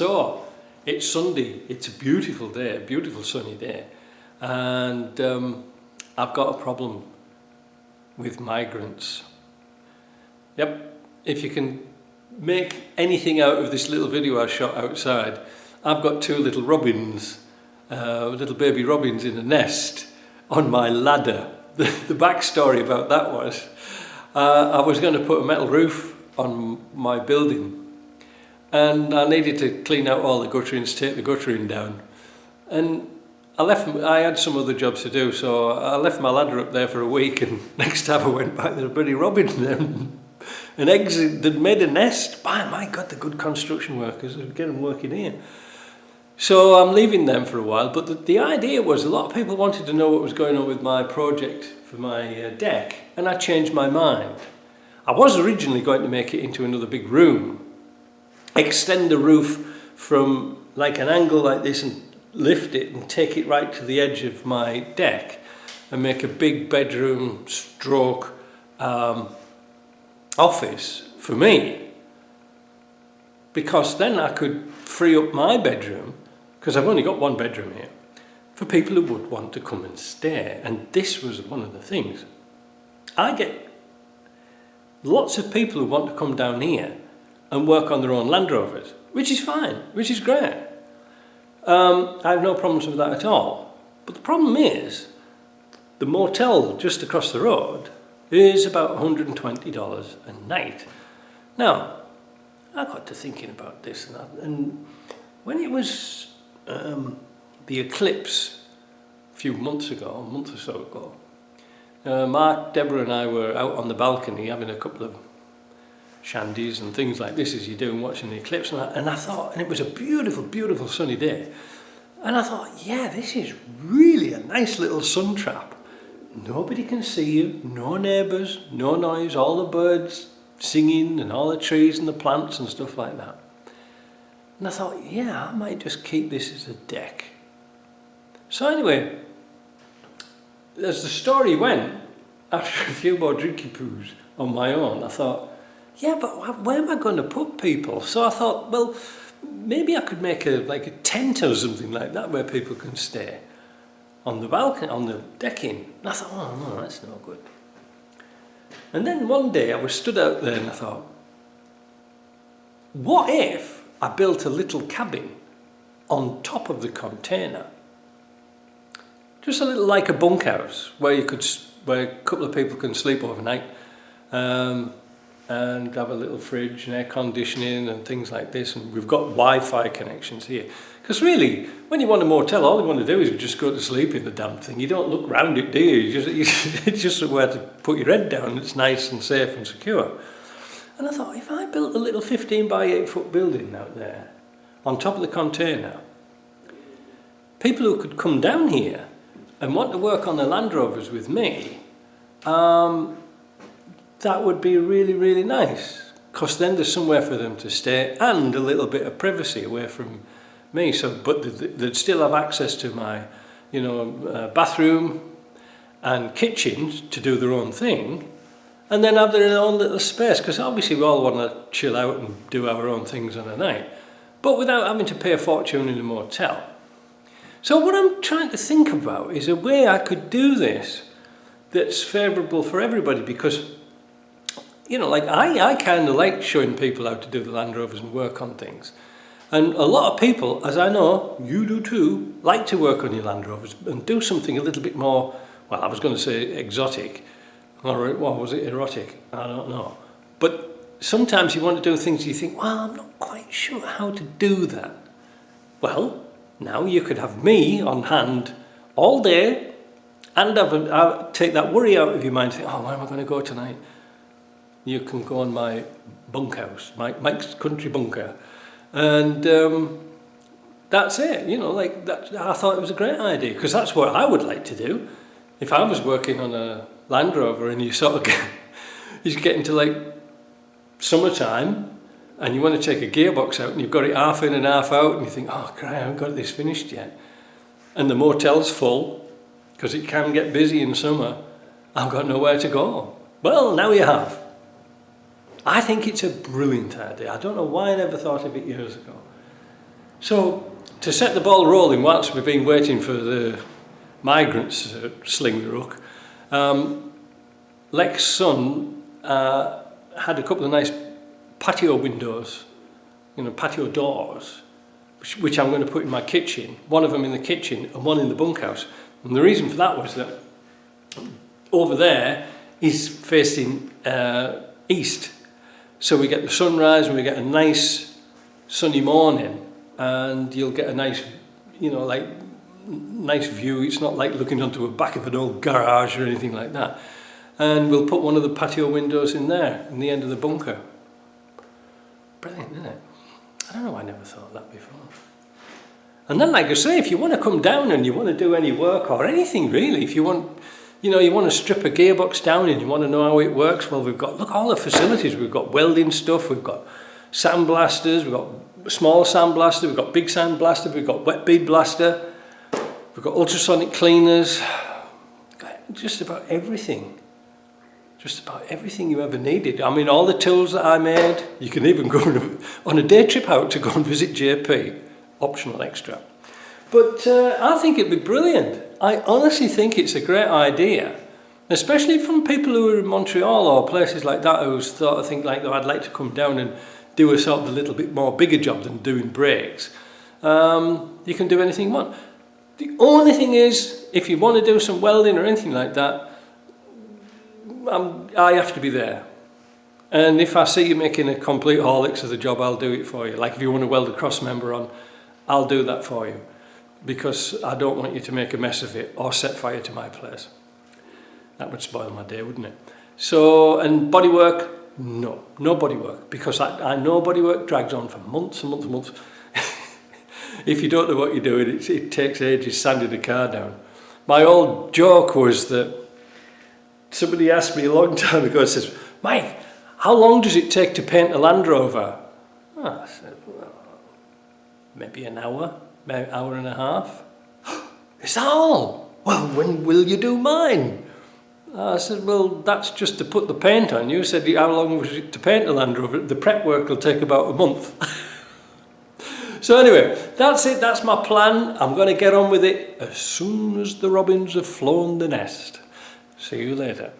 So, it's Sunday, it's a beautiful day, a beautiful sunny day, and I've got a problem with migrants. Yep, if you can make anything out of this little video I shot outside, I've got two little robins, little baby robins in a nest on my ladder. The backstory about that was, I was going to put a metal roof on my building, and I needed to clean out all the gutterings, take the guttering down, and I had some other jobs to do, so I left my ladder up there for a week, and next time I went back there was a bloody robin there, an eggs that made a nest. My God, the good construction workers, get them working here. So I'm leaving them for a while, but the idea was a lot of people wanted to know what was going on with my project for my deck, and I changed my mind. I was originally going to make it into another big room, extend the roof from like an angle like this and lift it and take it right to the edge of my deck and make a big bedroom stroke office for me, because then I could free up my bedroom, because I've only got one bedroom here, for people who would want to come and stay. And this was one of the things. I get lots of people who want to come down here and work on their own Land Rovers, which is fine, which is great. I have no problems with that at all. But the problem is, the motel just across the road is about $120 a night. Now, I got to thinking about this, and when it was the eclipse a few months ago, a month or so ago, Mark, Deborah and I were out on the balcony having a couple of shandies and things like this as you do, and watching the eclipse, and I thought, and it was a beautiful, beautiful sunny day, and I thought, yeah, this is really a nice little sun trap. Nobody can see you, no neighbours, no noise, all the birds singing and all the trees and the plants and stuff like that. And I thought, yeah, I might just keep this as a deck. So anyway, as the story went, after a few more drinky poos on my own, I thought, yeah, but where am I going to put people? So I thought, well, maybe I could make a tent or something like that where people can stay on the balcony, on the decking. And I thought, oh no, that's no good. And then one day I was stood out there and I thought, what if I built a little cabin on top of the container? Just a little, like a bunkhouse where where a couple of people can sleep overnight, and have a little fridge and air conditioning and things like this, and we've got Wi-Fi connections here. Because really, when you want a motel, all you want to do is just go to sleep in the damn thing. You don't look round it, do you? It's just somewhere to put your head down. It's nice and safe and secure. And I thought, if I built a little 15 by 8 foot building out there on top of the container, people who could come down here and want to work on the Land Rovers with me, that would be really, really nice, because then there's somewhere for them to stay and a little bit of privacy away from me. So, but they'd still have access to my, bathroom and kitchen to do their own thing, and then have their own little space, because obviously we all want to chill out and do our own things on a night, but without having to pay a fortune in a motel. So what I'm trying to think about is a way I could do this that's favourable for everybody, because I kind of like showing people how to do the Land Rovers and work on things. And a lot of people, as I know, you do too, like to work on your Land Rovers and do something a little bit more, well, I was going to say exotic, or was it erotic? I don't know. But sometimes you want to do things you think, well, I'm not quite sure how to do that. Well, now you could have me on hand all day, and I'll take that worry out of your mind, think, oh, where am I going to go tonight? You can go on my bunkhouse, Mike's country bunker, and that's it. That. I thought it was a great idea, because that's what I would like to do. If I was working on a Land Rover and you sort of you get into like summertime and you want to take a gearbox out and you've got it half in and half out, and you think, oh, I haven't got this finished yet, and the motel's full because it can get busy in summer, I've got nowhere to go. Well, now you have. I think it's a brilliant idea. I don't know why I never thought of it years ago. So to set the ball rolling whilst we've been waiting for the migrants to sling the rook, Lex's son had a couple of nice patio windows, patio doors, which I'm going to put in my kitchen, one of them in the kitchen and one in the bunkhouse. And the reason for that was that over there is facing east. So we get the sunrise and we get a nice sunny morning, and you'll get a nice, nice view. It's not like looking onto the back of an old garage or anything like that. And we'll put one of the patio windows in there, in the end of the bunker. Brilliant, isn't it? I don't know, I never thought of that before. And then, like I say, if you want to come down and you want to do any work or anything really, if you want, you want to strip a gearbox down and you want to know how it works, well, we've got, look, all the facilities. We've got welding stuff, we've got sandblasters, we've got small sandblaster, we've got big sandblaster, we've got wet bead blaster, we've got ultrasonic cleaners, just about everything. Just about everything you ever needed. I mean, all the tools that I made. You can even go on a day trip out to go and visit JP. Optional extra. But I think it'd be brilliant. I honestly think it's a great idea. Especially from people who are in Montreal or places like that who think like, oh, I'd like to come down and do a sort of a little bit more bigger job than doing brakes. You can do anything you want. The only thing is, if you want to do some welding or anything like that, I have to be there. And if I see you making a complete horlicks of the job, I'll do it for you. Like if you want to weld a cross member on, I'll do that for you. Because I don't want you to make a mess of it or set fire to my place. That would spoil my day, wouldn't it? So, and bodywork, no bodywork. Because I know bodywork drags on for months and months and months. If you don't know what you're doing, it takes ages sanding a car down. My old joke was that somebody asked me a long time ago, says, Mike, how long does it take to paint a Land Rover? I said, well, maybe an hour, maybe an hour and a half. Is that all? Well, when will you do mine? I said, well, that's just to put the paint on. You said, how long was it to paint a Land Rover? The prep work will take about a month. So anyway, that's it, that's my plan. I'm going to get on with it as soon as the robins have flown the nest. See you later.